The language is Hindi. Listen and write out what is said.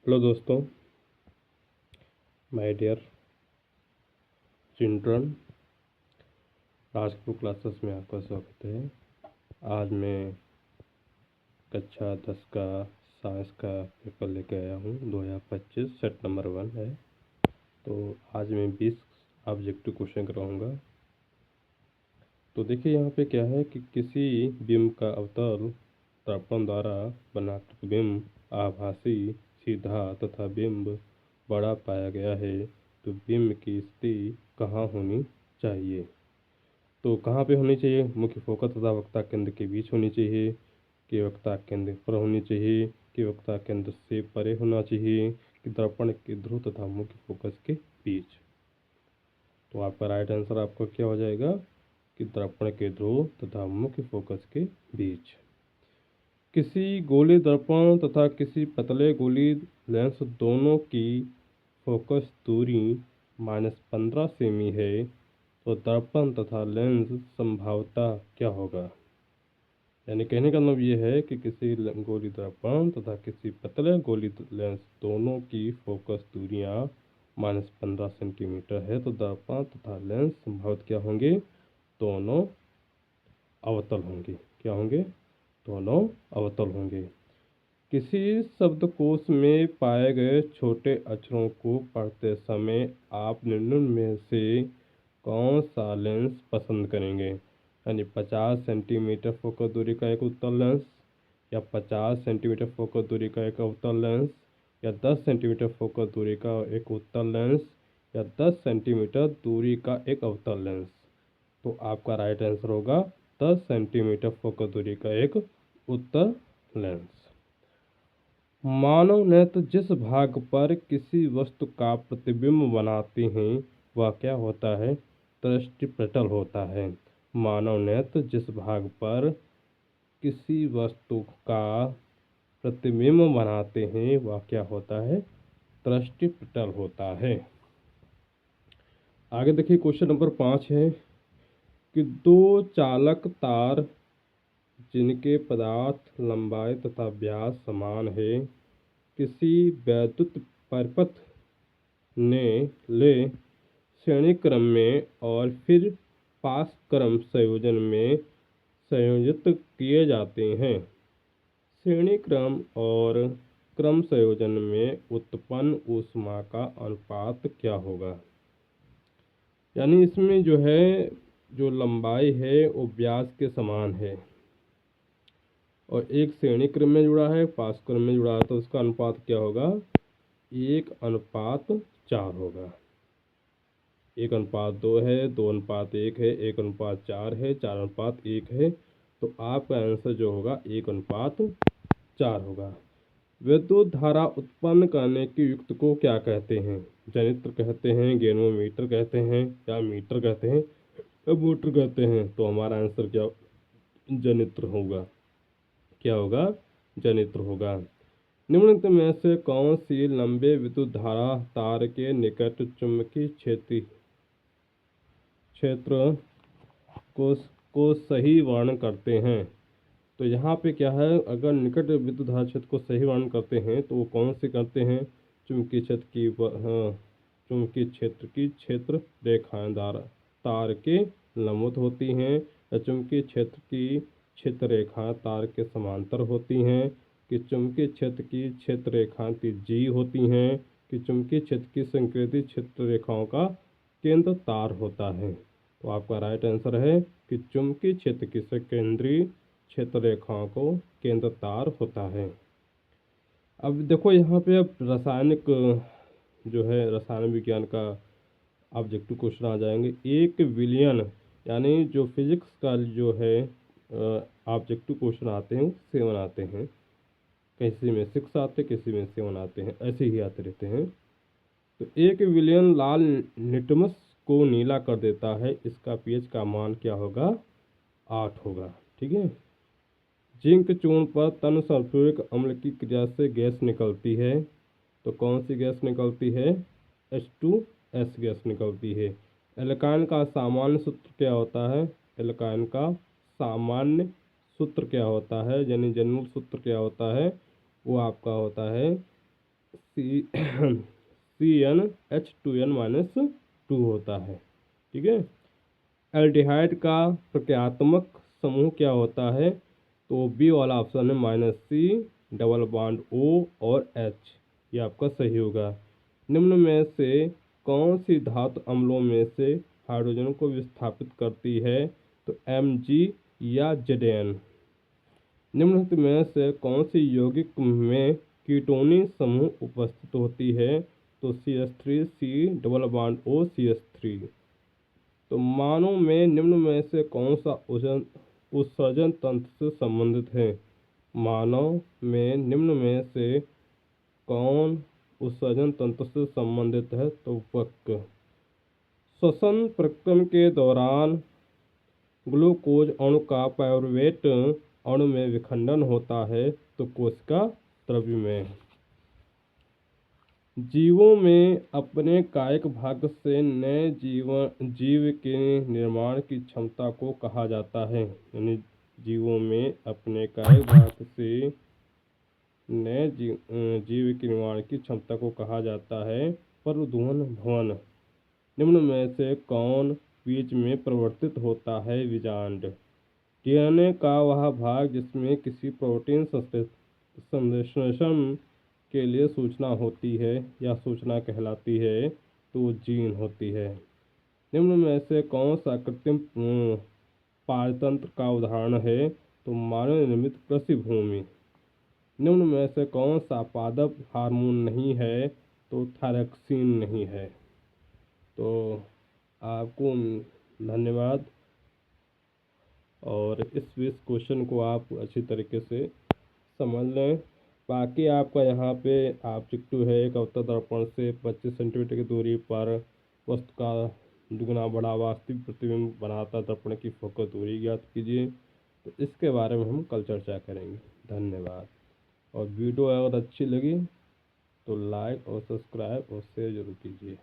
हेलो दोस्तों, my dear children, Rajput classes में आपका स्वागत है। आज मैं कक्षा 10 का साइंस का पेपर लेके आया हूँ। 2025 सेट नंबर 1 है। तो आज मैं 20 ऑब्जेक्टिव क्वेश्चन कराऊँगा। तो देखिए यहाँ पे क्या है कि किसी बिंब का अवतल दर्पण द्वारा बनाकृत बिंब आभासी, सीधा तथा बिंब बड़ा पाया गया है, तो बिंब की स्थिति कहाँ होनी चाहिए? तो कहाँ पे होनी चाहिए? मुख्य फोकस तथा वक्ता केंद्र के बीच होनी चाहिए, कि वक्ता केंद्र पर होनी चाहिए, कि वक्ता केंद्र से परे होना चाहिए, कि दर्पण के ध्रुव तथा मुख्य फोकस के बीच। तो आपका राइट आंसर आपका क्या हो जाएगा कि दर्पण के ध्रुव तथा मुख्य फोकस के बीच। किसी गोली दर्पण तथा किसी पतले गोली लेंस दोनों की फोकस दूरी -15 सेमी है, तो दर्पण तथा लेंस संभावतः क्या होगा? यानी कहने का मतलब ये है कि किसी गोली दर्पण तथा किसी पतले गोली लेंस दोनों की फोकस दूरियां -15 सेंटीमीटर है, तो दर्पण तथा लेंस संभावतः क्या होंगे? दोनों अवतल होंगे। क्या होंगे? दोनों अवतल होंगे। किसी शब्दकोश में पाए गए छोटे अक्षरों को पढ़ते समय आप निम्न में से कौन सा लेंस पसंद करेंगे? यानी 50 सेंटीमीटर फोकस दूरी का एक उत्तल लेंस, या 50 सेंटीमीटर फोकस दूरी का एक अवतल लेंस, या 10 सेंटीमीटर फोकस दूरी का एक उत्तल लेंस, या 10 सेंटीमीटर दूरी का एक अवतल लेंस। तो आपका राइट आंसर होगा 10 सेंटीमीटर फोकस दूरी का एक उत्तल लेंस। मानव नेत्र जिस भाग पर किसी वस्तु का प्रतिबिंब बनाते हैं वह क्या होता है? दृष्टिपटल होता है। मानव नेत्र जिस भाग पर किसी वस्तु का प्रतिबिंब बनाते हैं वह क्या होता है? दृष्टिपटल होता है। आगे देखिए क्वेश्चन नंबर 5 है कि दो चालक तार जिनके पदार्थ लंबाई तथा व्यास समान है, किसी वैद्युत परिपथ ने ले श्रेणी क्रम में और फिर पास क्रम संयोजन में संयोजित किए जाते हैं। श्रेणी क्रम और क्रम संयोजन में उत्पन्न ऊष्मा का अनुपात क्या होगा? यानी इसमें जो है जो लंबाई है वो व्यास के समान है और एक श्रेणी क्रम में जुड़ा है, पास क्रम में जुड़ा है, तो उसका अनुपात क्या होगा? 1:4 होगा। 1:2 है, 2:1 है, 1:4 है, 4:1 है। तो आपका आंसर जो होगा 1:4 होगा। विद्युत धारा उत्पन्न करने के युक्त को क्या कहते हैं? जनित्र कहते हैं, गैनोमीटर कहते हैं, या मीटर कहते हैं, या मोटर कहते हैं। तो हमारा आंसर क्या? जनित्र होगा। क्या होगा? जनित्र होगा। निम्नलिखित में से कौन सी लंबे विद्युत धारा तार के निकट चुंबकीय क्षेत्र को सही वर्णन करते हैं? तो यहाँ पे क्या है, अगर निकट विद्युत धारा क्षेत्र को सही वर्णन करते हैं तो वो कौन से करते हैं? चुंबकीय क्षेत्र की चुंबकीय क्षेत्र की क्षेत्र रेखाएं तार के लंबवत होती हैं, या चुंबकीय क्षेत्र की क्षेत्र रेखाएं तार के समांतर होती हैं, कि चुंबकीय क्षेत्र की क्षेत्र रेखाएं त्रिज्यीय होती हैं, कि चुंबकीय क्षेत्र की संकेंद्रित क्षेत्र रेखाओं का केंद्र तार होता है। तो आपका राइट आंसर है कि चुंबकीय क्षेत्र की संकेंद्रीय क्षेत्र रेखाओं को केंद्र तार होता है। अब देखो यहाँ पे अब रासायनिक जो है रसायन विज्ञान का ऑब्जेक्टिव क्वेश्चन आ जाएंगे। एक विलियन यानी जो फिजिक्स का जो है ऑब्जेक्टिव क्वेश्चन आते हैं 7 आते हैं, किसी में 6 आते, किसी में 7 आते हैं, ऐसे ही आते रहते हैं। तो एक विलियन लाल लिटमस को नीला कर देता है, इसका पीएच का मान क्या होगा? 8 होगा। ठीक है। जिंक चूर्ण पर तन सल्फ्यूरिक अम्ल की क्रिया से गैस निकलती है, तो कौन सी गैस निकलती है? H2S गैस निकलती है। एल्काइन का सामान्य सूत्र क्या होता है? एल्काइन का सामान्य सूत्र क्या होता है, यानी जनरल सूत्र क्या होता है? वो आपका होता है CnH2n-2 होता है। ठीक है। एल्डिहाइड का प्रक्रियात्मक समूह क्या होता है? तो बी वाला ऑप्शन है -C, डबल बॉन्ड O और H, ये आपका सही होगा। निम्न में से कौन सी धातु अम्लों में से हाइड्रोजन को विस्थापित करती है? तो Mg या Zn। निम्नलिखित में से कौन सी यौगिक में कीटोनी समूह उपस्थित होती है? तो CH3C, double bond O, CH3। तो मानव में निम्न में से कौन सा उत्सर्जन तंत्र से संबंधित है? मानव में निम्न में से कौन उत्सर्जन तंत्र से संबंधित है? तो वक्र। श्वसन प्रक्रम के दौरान ग्लूकोज अणु का पाइरूवेट अणु में विखंडन होता है, तो कोशिका द्रव्य में। जीवों में अपने कायिक भाग से नए जीव के निर्माण की क्षमता को कहा जाता है। यानी जीवों में अपने कायिक भाग से नए जीव के निर्माण की क्षमता को कहा जाता है प्रवर्धन भवन। निम्न में से कौन बीज में परिवर्तित होता है? बीजांड। डीएनए का वह भाग जिसमें किसी प्रोटीन संश्लेषण के लिए सूचना होती है या सूचना कहलाती है, तो जीन होती है। निम्न में से कौन सा कृत्रिम पारतंत्र का उदाहरण है? तो मानव निर्मित कृषि भूमि। निम्न में से कौन सा पादप हार्मोन नहीं है? तो थायरॉक्सिन नहीं है। तो आपको धन्यवाद, और इस क्वेश्चन को आप अच्छी तरीके से समझ लें। बाकी आपका यहाँ पे ऑब्जेक्टिव है एक अवतल दर्पण से 25 सेंटीमीटर की दूरी पर वस्तु का दुगुना बड़ा वास्तविक प्रतिबिंब बनाता दर्पण की फोकस दूरी ज्ञात कीजिए। तो इसके बारे में हम कल चर्चा करेंगे। धन्यवाद। और वीडियो अगर अच्छी लगी तो लाइक और सब्सक्राइब और शेयर जरूर कीजिए।